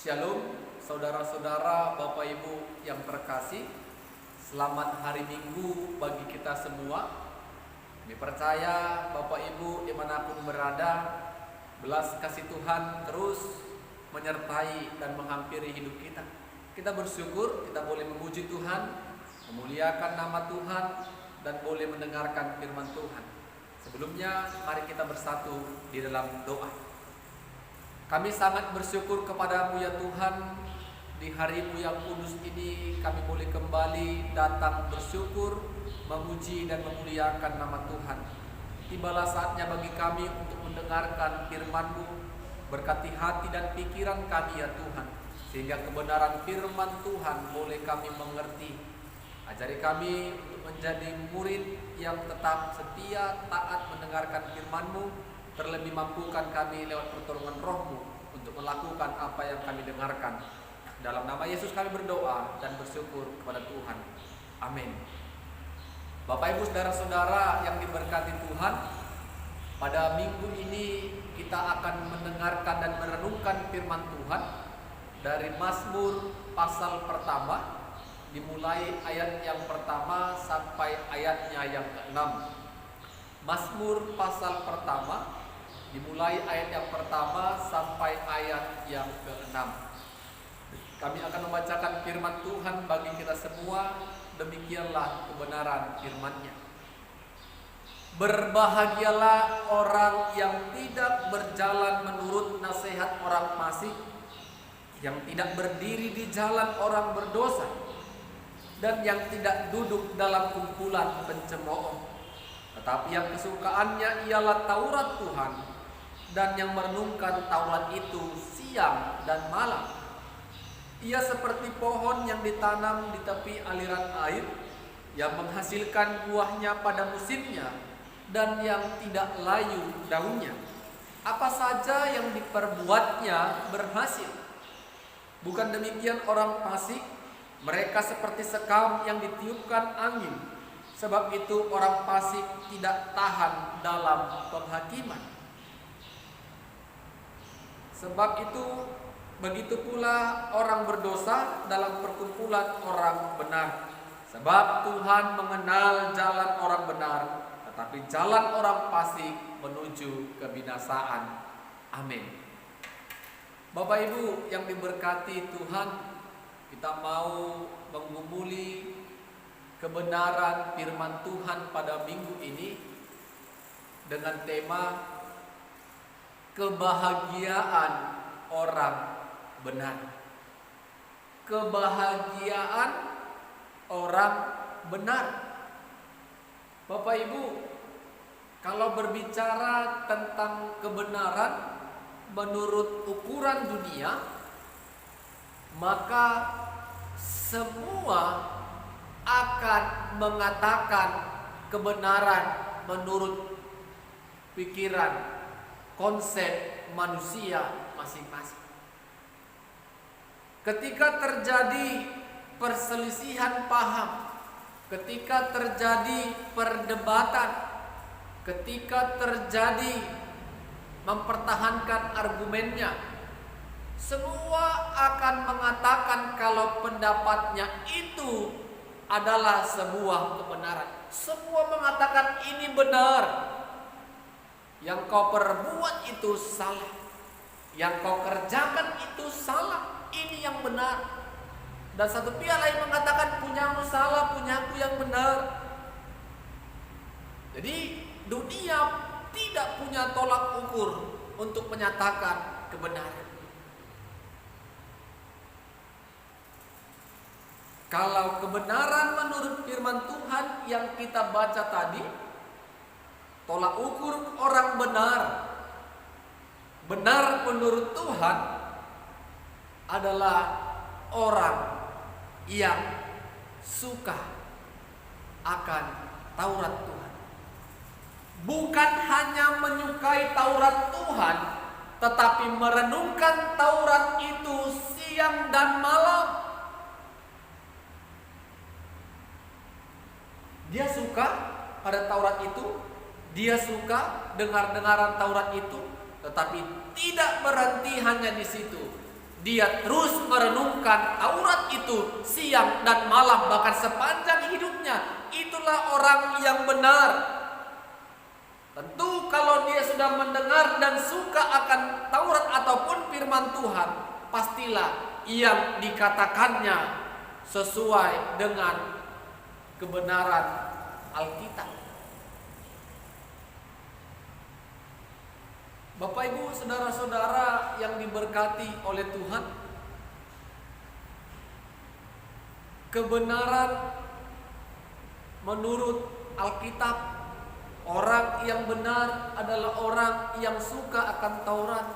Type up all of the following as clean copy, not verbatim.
Shalom, saudara-saudara, Bapak Ibu yang terkasih. Selamat hari Minggu bagi kita semua. Kami percaya Bapak Ibu dimanapun berada, belas kasih Tuhan terus menyertai dan menghampiri hidup kita. Kita bersyukur kita boleh memuji Tuhan, memuliakan nama Tuhan, dan boleh mendengarkan firman Tuhan. Sebelumnya mari kita bersatu di dalam doa. Kami sangat bersyukur kepadamu ya Tuhan. Di hari-Mu yang kudus ini kami boleh kembali datang bersyukur, memuji dan memuliakan nama Tuhan. Tibalah saatnya bagi kami untuk mendengarkan firman-Mu. Berkati hati dan pikiran kami ya Tuhan, sehingga kebenaran firman Tuhan boleh kami mengerti. Ajari kami untuk menjadi murid yang tetap setia, taat mendengarkan firman-Mu. Terlebih mampukan kami lewat pertolongan Roh-Mu untuk melakukan apa yang kami dengarkan. Dalam nama Yesus kami berdoa dan bersyukur kepada Tuhan. Amin. Bapak Ibu saudara-saudara yang diberkati Tuhan, pada minggu ini kita akan mendengarkan dan merenungkan firman Tuhan dari Mazmur pasal pertama, dimulai ayat yang pertama sampai ayatnya yang ke-6. Mazmur pasal pertama, dimulai ayat yang pertama sampai ayat yang ke-6. Kami akan membacakan firman Tuhan bagi kita semua. Demikianlah kebenaran firman-Nya. Berbahagialah orang yang tidak berjalan menurut nasihat orang fasik, yang tidak berdiri di jalan orang berdosa, dan yang tidak duduk dalam kumpulan pencemooh. Tetapi yang kesukaannya ialah Taurat Tuhan, dan yang merenungkan Taurat itu siang dan malam. Ia seperti pohon yang ditanam di tepi aliran air, yang menghasilkan buahnya pada musimnya, dan yang tidak layu daunnya. Apa saja yang diperbuatnya berhasil. Bukan demikian orang fasik, mereka seperti sekam yang ditiupkan angin. Sebab itu orang fasik tidak tahan dalam penghakiman. Sebab itu begitu pula orang berdosa dalam perkumpulan orang benar. Sebab Tuhan mengenal jalan orang benar, tetapi jalan orang fasik menuju kebinasaan. Amin. Bapak Ibu yang diberkati Tuhan, kita mau menggumuli kebenaran firman Tuhan pada minggu ini dengan tema kebahagiaan orang benar. Kebahagiaan orang benar. Bapak Ibu, kalau berbicara tentang kebenaran menurut ukuran dunia, maka semua akan mengatakan kebenaran menurut pikiran, konsep manusia masing-masing. Ketika terjadi perselisihan paham, ketika terjadi perdebatan, ketika terjadi mempertahankan argumennya, semua akan mengatakan kalau pendapatnya itu adalah sebuah kebenaran. Semua mengatakan ini benar. Yang kau perbuat itu salah. Yang kau kerjakan itu salah. Ini yang benar. Dan satu pihak lain mengatakan punyamu salah, punyaku yang benar. Jadi dunia tidak punya tolak ukur untuk menyatakan kebenaran. Kalau kebenaran menurut firman Tuhan yang kita baca tadi, tolak ukur orang benar, benar menurut Tuhan adalah orang yang suka akan Taurat Tuhan. Bukan hanya menyukai Taurat Tuhan, tetapi merenungkan Taurat itu siang dan malam. Dia suka pada Taurat itu, dia suka dengar-dengaran Taurat itu, tetapi tidak berhenti hanya di situ. dia terus merenungkan Taurat itu siang dan malam, bahkan sepanjang hidupnya. Itulah orang yang benar. Tentu kalau dia sudah mendengar dan suka akan Taurat ataupun firman Tuhan, pastilah yang dikatakannya sesuai dengan kebenaran Alkitab. Bapak Ibu, saudara-saudara yang diberkati oleh Tuhan, kebenaran menurut Alkitab, orang yang benar adalah orang yang suka akan Taurat,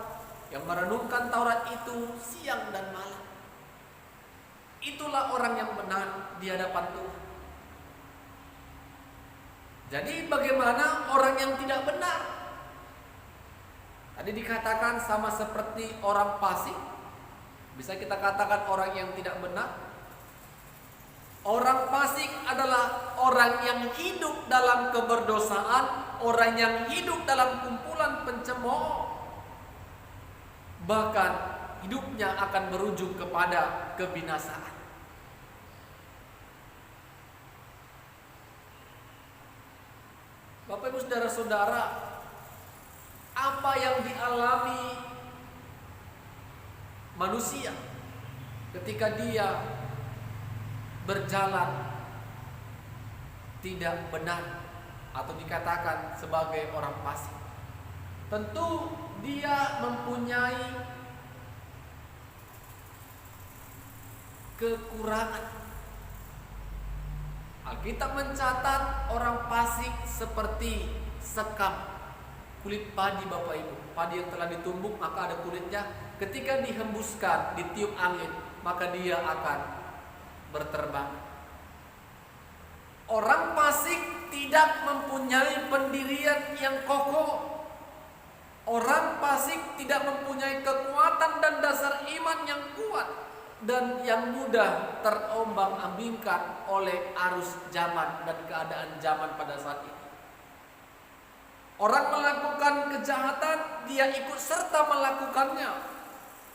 yang merenungkan Taurat itu siang dan malam. Itulah orang yang benar di hadapan Tuhan. Jadi bagaimana orang yang tidak benar? Tadi dikatakan sama seperti orang fasik. Bisa kita katakan orang yang tidak benar. Orang fasik adalah orang yang hidup dalam keberdosaan, orang yang hidup dalam kumpulan pencemooh. Bahkan hidupnya akan berujung kepada kebinasaan. Bapak Ibu saudara-saudara, apa yang dialami manusia ketika dia berjalan tidak benar atau dikatakan sebagai orang fasik? Tentu dia mempunyai kekurangan. Alkitab mencatat orang fasik seperti sekam kulit padi, Bapak Ibu. Padi yang telah ditumbuk maka ada kulitnya. Ketika dihembuskan, ditiup angin, maka dia akan berterbang. Orang fasik tidak mempunyai pendirian yang kokoh. Orang fasik tidak mempunyai kekuatan dan dasar iman yang kuat, dan yang mudah terombang-ambingkan oleh arus zaman dan keadaan zaman pada saat itu. Orang melakukan kejahatan, dia ikut serta melakukannya.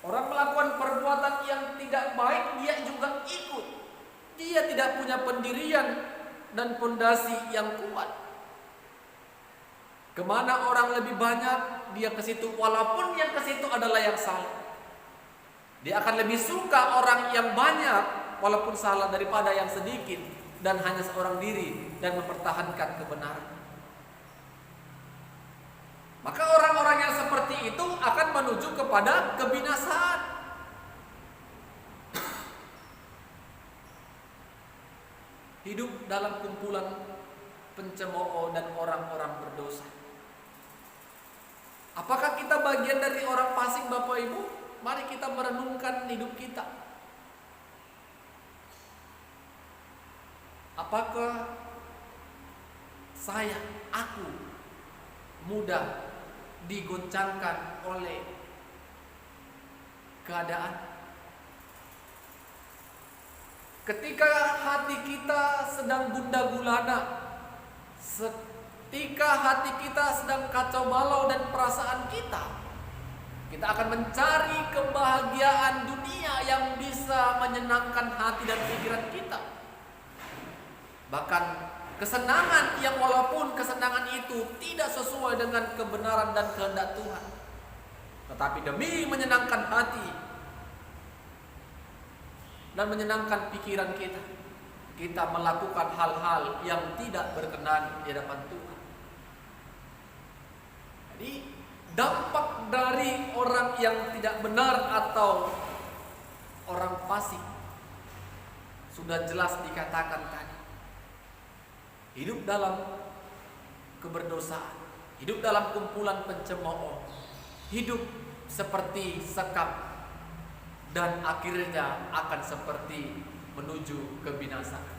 Orang melakukan perbuatan yang tidak baik, dia juga ikut. Dia tidak punya pendirian dan fondasi yang kuat. Kemana orang lebih banyak, dia ke situ, walaupun yang ke situ adalah yang salah. Dia akan lebih suka orang yang banyak walaupun salah daripada yang sedikit dan hanya seorang diri dan mempertahankan kebenaran. Maka orang-orang yang seperti itu akan menuju kepada kebinasaan. Hidup dalam kumpulan pencemooh dan orang-orang berdosa. Apakah kita bagian dari orang fasik, Bapak Ibu? Mari kita merenungkan hidup kita. Apakah aku mudah digoncangkan oleh keadaan? Ketika hati kita sedang gundah gulana, ketika hati kita sedang kacau balau dan perasaan kita akan mencari kebahagiaan dunia yang bisa menyenangkan hati dan pikiran kita. Bahkan kesenangan yang walaupun kesenangan itu tidak sesuai dengan kebenaran dan kehendak Tuhan, tetapi demi menyenangkan hati dan menyenangkan pikiran kita melakukan hal-hal yang tidak berkenan di hadapan Tuhan. Jadi dampak dari orang yang tidak benar atau orang fasik sudah jelas dikatakan tadi. Hidup dalam keberdosaan, hidup dalam kumpulan pencemooh, hidup seperti sekam, dan akhirnya akan seperti menuju kebinasaan.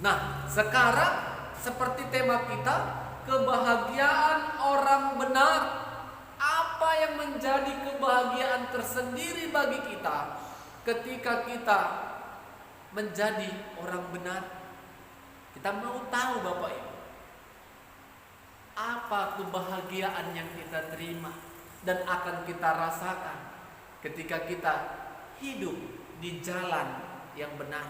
Nah, sekarang seperti tema kita, kebahagiaan orang benar. Apa yang menjadi kebahagiaan tersendiri bagi kita ketika kita menjadi orang benar? Kita mau tahu, Bapak Ibu, apa kebahagiaan yang kita terima dan akan kita rasakan ketika kita hidup di jalan yang benar.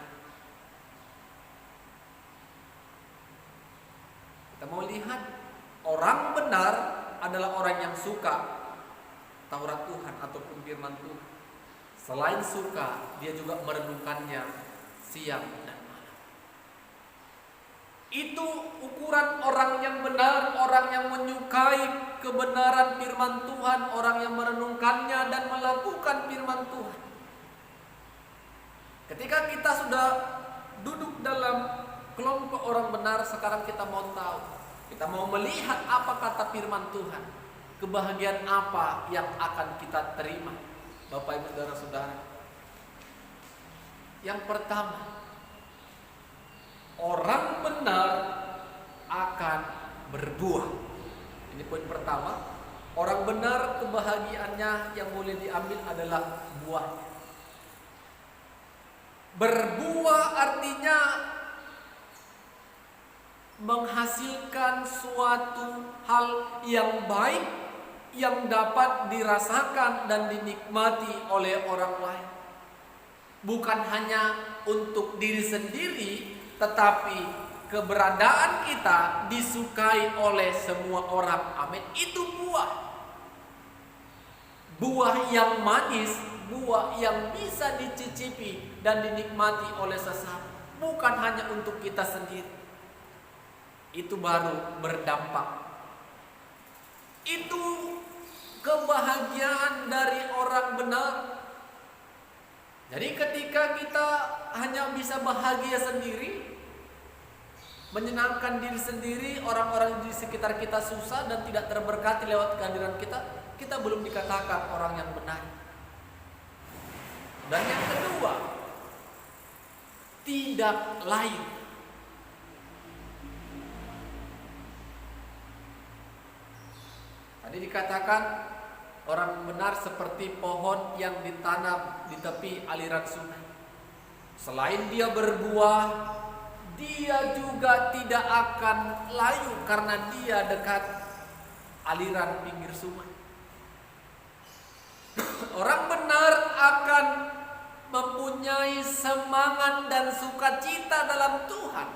Kita mau lihat orang benar adalah orang yang suka Taurat Tuhan ataupun firman Tuhan. Selain suka, dia juga merenungkannya siang dan malam. Itu ukuran orang yang benar, orang yang menyukai kebenaran firman Tuhan, orang yang merenungkannya dan melakukan firman Tuhan. Ketika kita sudah duduk dalam kelompok orang benar, sekarang kita mau tahu, kita mau melihat apa kata firman Tuhan. Kebahagiaan apa yang akan kita terima, Bapak Ibu Saudara-saudara? Yang pertama, orang benar akan berbuah. Ini poin pertama. Orang benar kebahagiaannya yang boleh diambil adalah buahnya. Berbuah artinya menghasilkan suatu hal yang baik yang dapat dirasakan dan dinikmati oleh orang lain. Bukan hanya untuk diri sendiri, tetapi keberadaan kita disukai oleh semua orang. Amin. Itu buah. Buah yang manis, buah yang bisa dicicipi dan dinikmati oleh sesama. Bukan hanya untuk kita sendiri. Itu baru berdampak. Itu kebahagiaan dari orang benar. Jadi ketika kita hanya bisa bahagia sendiri, menyenangkan diri sendiri, orang-orang di sekitar kita susah dan tidak terberkati lewat kehadiran kita, kita belum dikatakan orang yang benar. Dan yang kedua, tidak layu. Tadi dikatakan orang benar seperti pohon yang ditanam di tepi aliran sungai. Selain dia berbuah, dia juga tidak akan layu karena dia dekat aliran pinggir sungai. Orang benar akan mempunyai semangat dan sukacita dalam Tuhan.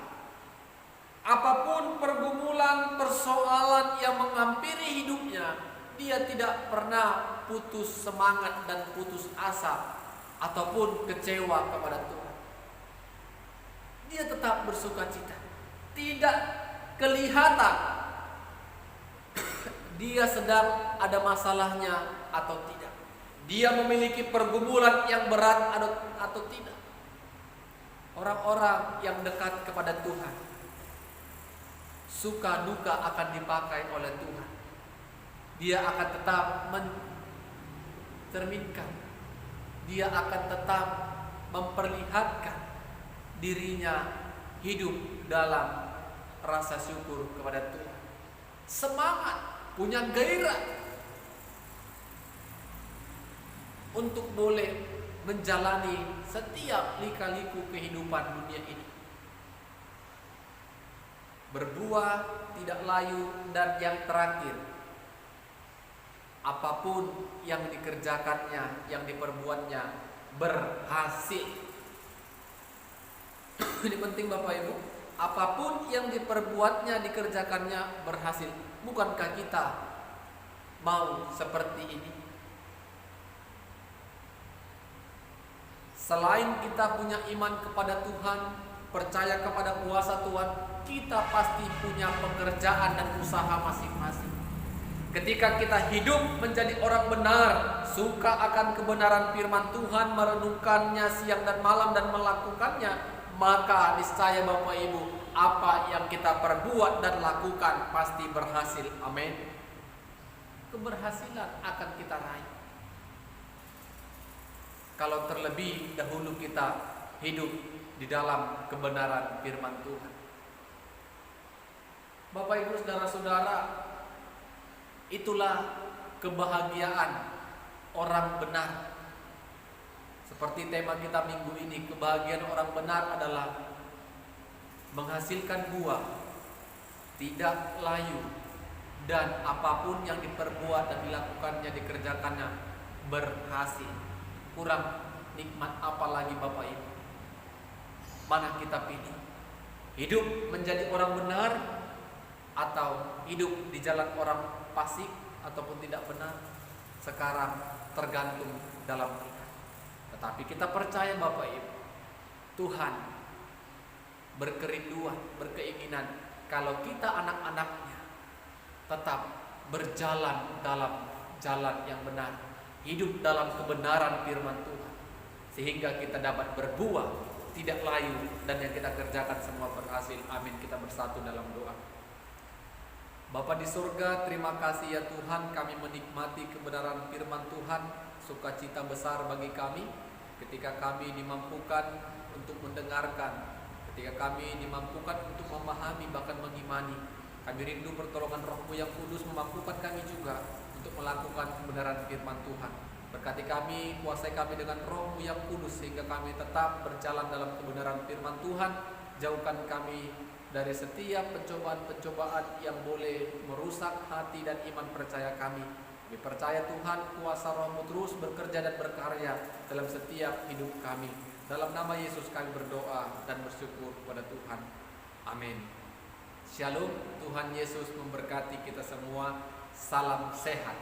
Apapun pergumulan, persoalan yang menghampiri hidupnya, dia tidak pernah putus semangat dan putus asa ataupun kecewa kepada Tuhan. Dia tetap bersukacita. Tidak kelihatan dia sedang ada masalahnya atau tidak. Dia memiliki pergumulan yang berat atau tidak. Orang-orang yang dekat kepada Tuhan, suka duka akan dipakai oleh Tuhan. Dia akan tetap mencerminkan, dia akan tetap memperlihatkan dirinya hidup dalam rasa syukur kepada Tuhan. Semangat, punya gairah untuk boleh menjalani setiap lika-liku kehidupan dunia ini. Berbuah, tidak layu, dan yang terakhir, apapun yang dikerjakannya, yang diperbuatnya berhasil. Ini penting Bapak Ibu. Apapun yang diperbuatnya, dikerjakannya berhasil. Bukankah kita mau seperti ini? Selain kita punya iman kepada Tuhan, percaya kepada kuasa Tuhan, kita pasti punya pekerjaan dan usaha masing-masing. Ketika kita hidup menjadi orang benar, suka akan kebenaran firman Tuhan, merenungkannya siang dan malam dan melakukannya, maka niscaya Bapak Ibu, apa yang kita perbuat dan lakukan pasti berhasil. Amin. Keberhasilan akan kita raih kalau terlebih dahulu kita hidup di dalam kebenaran firman Tuhan. Bapak Ibu Saudara-saudara, itulah kebahagiaan orang benar. Seperti tema kita minggu ini, kebahagiaan orang benar adalah menghasilkan buah, tidak layu, dan apapun yang diperbuat dan dilakukannya, dikerjakannya berhasil. kurang nikmat apa lagi Bapak Ibu? Mana kita pilih? Hidup menjadi orang benar atau hidup di jalan orang fasik ataupun tidak benar? Sekarang tergantung dalam kita. Tetapi kita percaya Bapak Ibu, Tuhan berkerinduan, berkeinginan kalau kita anak-anaknya tetap berjalan dalam jalan yang benar, hidup dalam kebenaran firman Tuhan, sehingga kita dapat berbuah, tidak layu, dan yang kita kerjakan semua berhasil. Amin. Kita bersatu dalam doa. Bapa di surga, terima kasih ya Tuhan, kami menikmati kebenaran firman Tuhan. Sukacita besar bagi kami ketika kami dimampukan untuk mendengarkan, ketika kami dimampukan untuk memahami, bahkan mengimani. Kami rindu pertolongan Roh-Mu yang kudus memampukan kami juga untuk melakukan kebenaran firman Tuhan. Berkati kami, kuasai kami dengan Roh-Mu yang kudus, sehingga kami tetap berjalan dalam kebenaran firman Tuhan. Jauhkan kami dari setiap pencobaan-pencobaan yang boleh merusak hati dan iman percaya kami. Kami percaya Tuhan, kuasa Roh-Mu terus bekerja dan berkarya dalam setiap hidup kami. Dalam nama Yesus kami berdoa dan bersyukur kepada Tuhan. Amin. Shalom. Tuhan Yesus memberkati kita semua. Salam sehat.